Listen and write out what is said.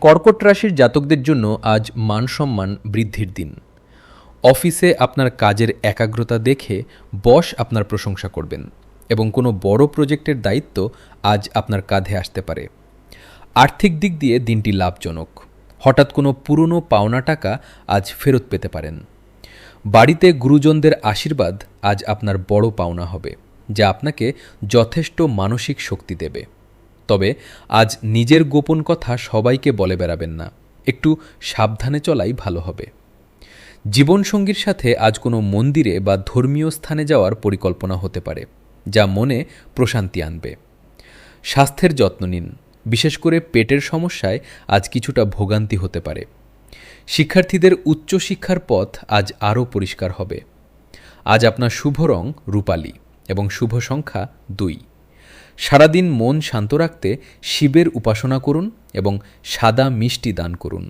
কর্কট রাশির জাতকদের জন্য আজ মান সম্মান বৃদ্ধির দিন। অফিসে আপনার কাজের একাগ্রতা দেখে বস আপনার প্রশংসা করবেন এবং কোনো বড় প্রজেক্টের দায়িত্ব আজ আপনার কাঁধে আসতে পারে। আর্থিক দিক দিয়ে দিনটি লাভজনক। হঠাৎ কোনো পুরনো পাওনা টাকা আজ ফেরত পেতে পারেন। বাড়িতে গুরুজনদের আশীর্বাদ আজ আপনার বড় পাওনা হবে, যা আপনাকে যথেষ্ট মানসিক শক্তি দেবে। তবে আজ নিজের গোপন কথা সবাইকে বলে বেড়াবেন না, একটু সাবধানে চলাই ভালো হবে। জীবনসঙ্গীর সাথে আজ কোনো মন্দিরে বা ধর্মীয় স্থানে যাওয়ার পরিকল্পনা হতে পারে, যা মনে প্রশান্তি আনবে। স্বাস্থ্যের যত্ন নিন, বিশেষ করে পেটের সমস্যায় আজ কিছুটা ভোগান্তি হতে পারে। শিক্ষার্থীদের উচ্চশিক্ষার পথ আজ আরও পরিষ্কার হবে। আজ আপনার শুভ রং রূপালী এবং শুভ সংখ্যা 2। সারাদিন মন শান্ত রাখতে শিবের উপাসনা করুন এবং সাদা মিষ্টি দান করুন।